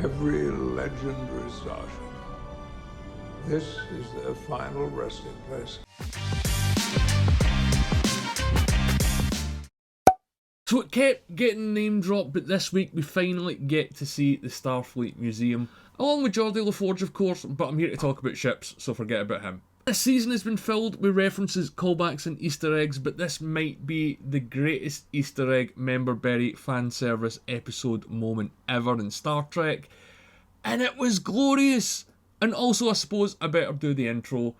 Every legend resides. This is their final resting place. So it kept getting name dropped, but this week we finally get to see the Starfleet Museum, along with Geordie Laforge, of course, but I'm here to talk about ships, so forget about him. This season has been filled with references, callbacks and Easter eggs, but this might be the greatest Easter egg member-berry fan service episode moment ever in Star Trek, and it was glorious! And also, I suppose I better do the intro.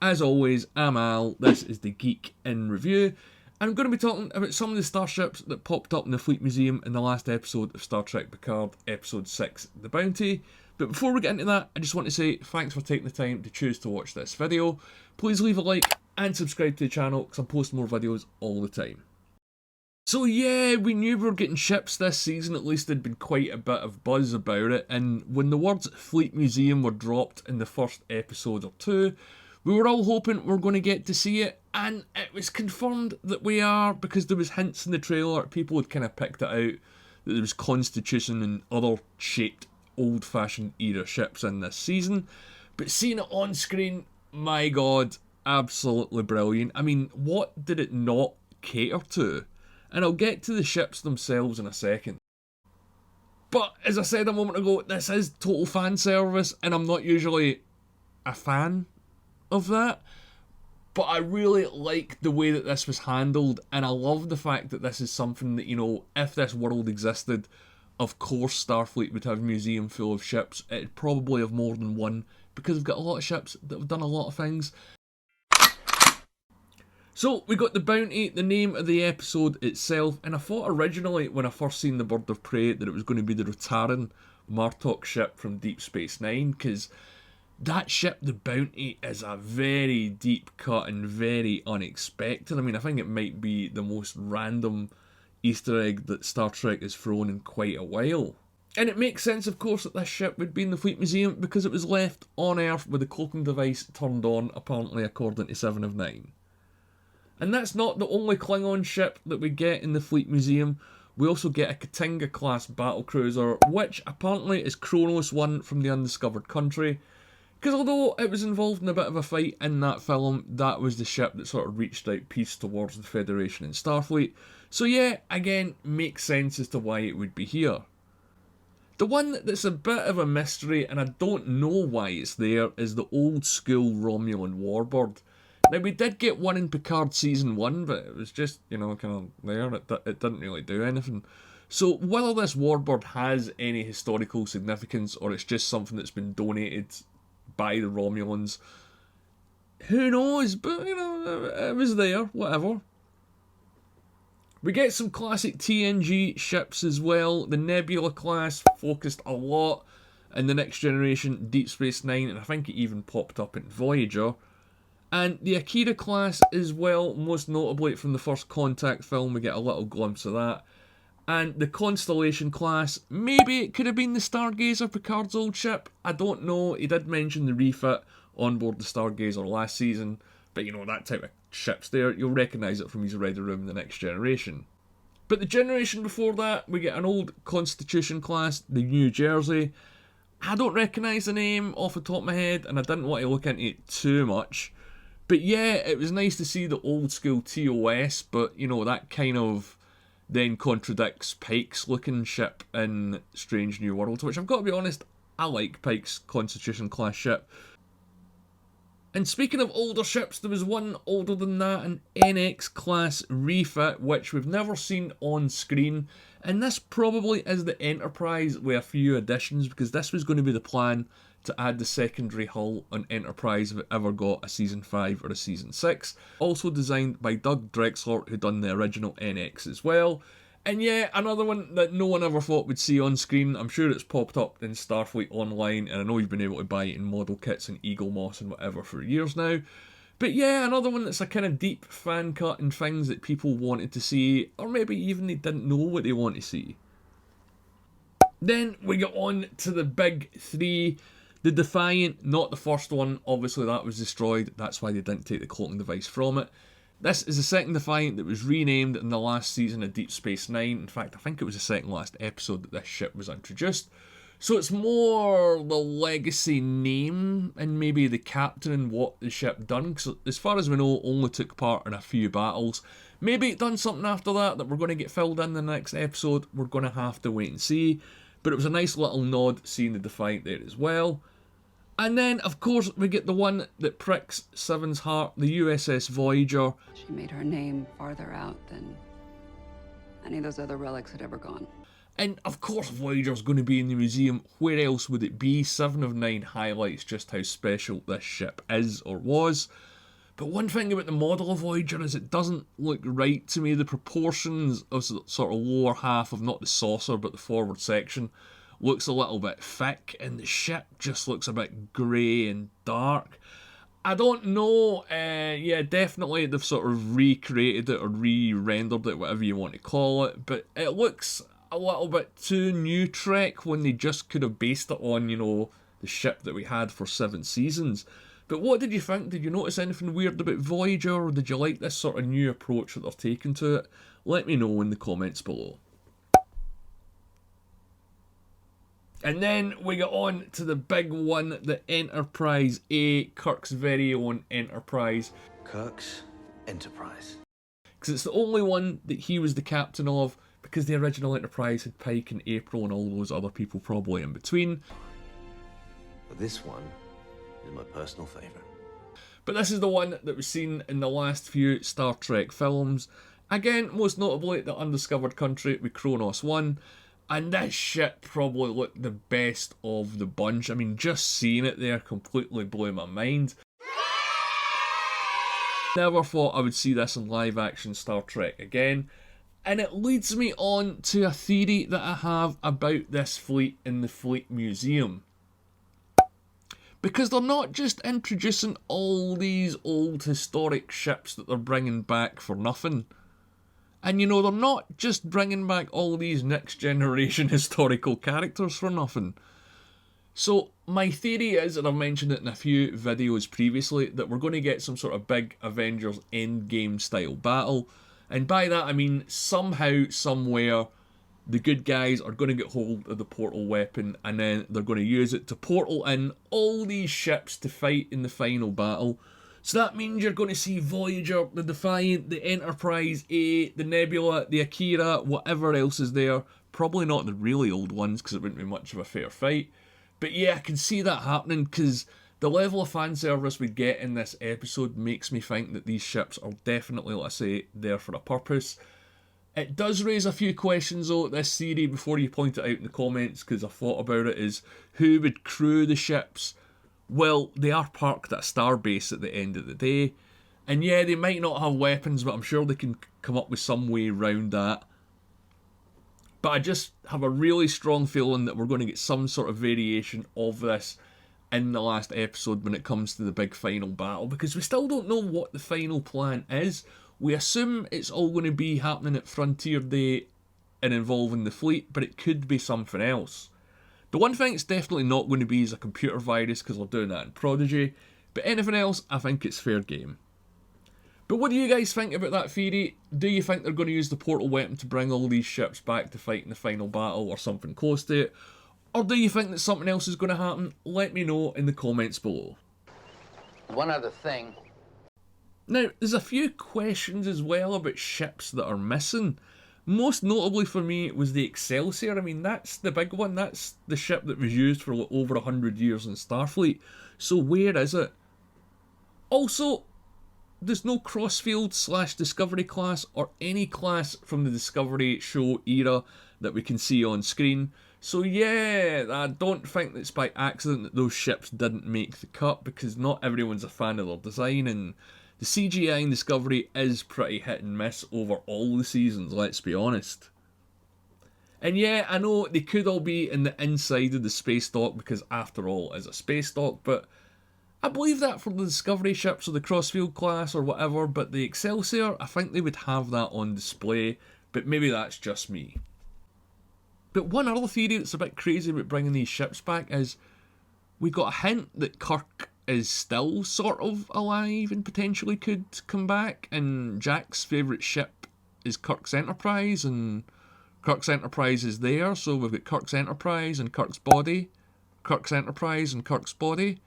As always, I'm Al, this is the Geek in Review. I'm going to be talking about some of the starships that popped up in the Fleet Museum in the last episode of Star Trek PICARD, Episode 6, The Bounty. But before we get into that, I just want to say thanks for taking the time to choose to watch this video. Please leave a like and subscribe to the channel because I'm posting more videos all the time. So yeah, we knew we were getting ships this season, at least there'd been quite a bit of buzz about it, and when the words Fleet Museum were dropped in the first episode or two, we were all hoping we were going to get to see it, and it was confirmed that we are, because there was hints in the trailer, people had kind of picked it out, that there was Constitution and other shaped old-fashioned era ships in this season, but seeing it on screen, my god, absolutely brilliant. I mean, what did it not cater to? And I'll get to the ships themselves in a second. But as I said a moment ago, this is total fan service, and I'm not usually a fan of that. But I really like the way that this was handled, and I love the fact that this is something that, you know, if this world existed, of course Starfleet would have a museum full of ships. It'd probably have more than one, because we've got a lot of ships that have done a lot of things. So, we got the Bounty, the name of the episode itself, and I thought originally, when I first seen the Bird of Prey, that it was going to be the Rotaran Martok ship from Deep Space Nine, because that ship, the Bounty, is a very deep cut and very unexpected. I mean, I think it might be the most random Easter egg that Star Trek has thrown in quite a while. And it makes sense, of course, that this ship would be in the Fleet Museum, because it was left on Earth with the cloaking device turned on, apparently according to 7 of 9. And that's not the only Klingon ship that we get in the Fleet Museum. We also get a Katinga-class battlecruiser, which apparently is Kronos 1 from the Undiscovered Country. Because although it was involved in a bit of a fight in that film, that was the ship that sort of reached out peace towards the Federation and Starfleet. So yeah, again, makes sense as to why it would be here. The one that's a bit of a mystery, and I don't know why it's there, is the old school Romulan warbird. Now, we did get one in Picard Season 1, but it was just, you know, kind of there. It didn't really do anything. So, whether this warbird has any historical significance, or it's just something that's been donated by the Romulans, who knows? But, you know, it was there, whatever. We get some classic TNG ships as well. The Nebula class focused a lot in the Next Generation, Deep Space Nine, and I think it even popped up in Voyager. And the Akira class as well, most notably from the First Contact film, we get a little glimpse of that. And the Constellation class, maybe it could have been the Stargazer, Picard's old ship, I don't know. He did mention the refit on board the Stargazer last season, but you know, that type of ship's there, you'll recognise it from his Ready Room in the Next Generation. But the generation before that, we get an old Constitution class, the New Jersey. I don't recognise the name off the top of my head, and I didn't want to look into it too much. But yeah, it was nice to see the old school TOS, but you know, that kind of then contradicts Pike's looking ship in Strange New Worlds, which I've got to be honest, I like Pike's Constitution class ship. And speaking of older ships, there was one older than that, an NX class refit, which we've never seen on screen. And this probably is the Enterprise with a few additions, because this was going to be the plan to add the secondary hull on Enterprise if it ever got a Season 5 or a Season 6. Also designed by Doug Drexler, who done the original NX as well. And yeah, another one that no one ever thought we'd see on screen. I'm sure it's popped up in Starfleet Online, and I know you've been able to buy it in model kits and Eagle Moss and whatever for years now. But yeah, another one that's a kind of deep fan cut and things that people wanted to see, or maybe even they didn't know what they want to see. Then we get on to the big three. The Defiant, not the first one, obviously that was destroyed, that's why they didn't take the cloaking device from it. This is the second Defiant that was renamed in the last season of Deep Space Nine. In fact, I think it was the second last episode that this ship was introduced. So it's more the legacy name and maybe the captain and what the ship done. Because as far as we know, only took part in a few battles. Maybe it done something after that we're going to get filled in the next episode. We're going to have to wait and see. But it was a nice little nod seeing the Defiant there as well. And then, of course, we get the one that pricks Seven's heart, the USS Voyager. She made her name farther out than any of those other relics had ever gone. And of course Voyager's going to be in the museum. Where else would it be? 7 of 9 highlights just how special this ship is or was. But one thing about the model of Voyager is it doesn't look right to me. The proportions of the sort of lower half of not the saucer but the forward section looks a little bit thick, and the ship just looks a bit grey and dark. I don't know, yeah, definitely they've sort of recreated it or re-rendered it, whatever you want to call it, but it looks a little bit too new Trek when they just could have based it on, you know, the ship that we had for 7 seasons. But what did you think? Did you notice anything weird about Voyager, or did you like this sort of new approach that they're taking to it? Let me know in the comments below. And then we get on to the big one, the Enterprise A, Kirk's very own Enterprise. Kirk's Enterprise. Because it's the only one that he was the captain of, because the original Enterprise had Pike and April and all those other people probably in between. But this one is my personal favourite. But this is the one that was seen in the last few Star Trek films. Again, most notably the Undiscovered Country with Kronos 1. And this ship probably looked the best of the bunch. I mean, just seeing it there completely blew my mind. Never thought I would see this in live action Star Trek again. And it leads me on to a theory that I have about this fleet in the Fleet Museum. Because they're not just introducing all these old historic ships that they're bringing back for nothing. And you know, they're not just bringing back all these next generation historical characters for nothing. So my theory is, and I've mentioned it in a few videos previously, that we're going to get some sort of big Avengers Endgame style battle. And by that I mean somehow, somewhere, the good guys are going to get hold of the portal weapon and then they're going to use it to portal in all these ships to fight in the final battle. So that means you're going to see Voyager, the Defiant, the Enterprise A, the Nebula, the Akira, whatever else is there. Probably not the really old ones because it wouldn't be much of a fair fight. But yeah, I can see that happening because the level of fan service we get in this episode makes me think that these ships are definitely, let's say, there for a purpose. It does raise a few questions though, this theory, before you point it out in the comments, because I thought about it, is who would crew the ships? Well, they are parked at a starbase at the end of the day. And yeah, they might not have weapons, but I'm sure they can come up with some way around that. But I just have a really strong feeling that we're going to get some sort of variation of this in the last episode when it comes to the big final battle, because we still don't know what the final plan is. We assume it's all going to be happening at Frontier Day and involving the fleet, but it could be something else. The one thing it's definitely not going to be is a computer virus, because we're doing that in Prodigy, but anything else, I think it's fair game. But what do you guys think about that theory? Do you think they're going to use the portal weapon to bring all these ships back to fight in the final battle or something close to it? Or do you think that something else is going to happen? Let me know in the comments below. One other thing. Now, there's a few questions as well about ships that are missing. Most notably for me was the Excelsior. I mean, that's the big one. That's the ship that was used for over 100 years in Starfleet. So where is it? Also, there's no Crossfield / Discovery class or any class from the Discovery show era that we can see on screen. So yeah, I don't think it's by accident that those ships didn't make the cut, because not everyone's a fan of their design, and the CGI in Discovery is pretty hit and miss over all the seasons, let's be honest. And yeah, I know they could all be in the inside of the space dock, because after all, it's a space dock, but I believe that for the Discovery ships or the Crossfield class or whatever, but the Excelsior, I think they would have that on display, but maybe that's just me. But one other theory that's a bit crazy about bringing these ships back is we got a hint that Kirk is still sort of alive and potentially could come back, and Jack's favourite ship is Kirk's Enterprise, and Kirk's Enterprise is there, so we've got Kirk's Enterprise and Kirk's body. Kirk's Enterprise and Kirk's body.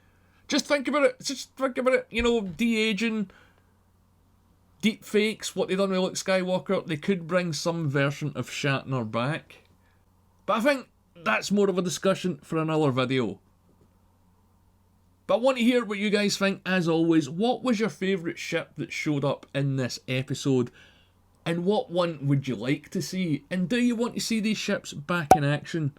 Just think about it. Just think about it. You know, de-aging, deep fakes, what they done with Luke Skywalker. They could bring some version of Shatner back. But I think that's more of a discussion for another video. But I want to hear what you guys think. As always, what was your favourite ship that showed up in this episode? And what one would you like to see? And do you want to see these ships back in action?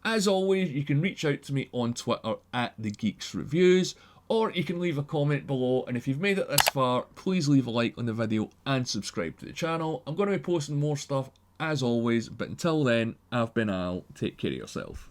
As always, you can reach out to me on Twitter at TheGeeksReviews, or you can leave a comment below. And if you've made it this far, please leave a like on the video and subscribe to the channel. I'm going to be posting more stuff as always, but until then, I've been Al. Take care of yourself.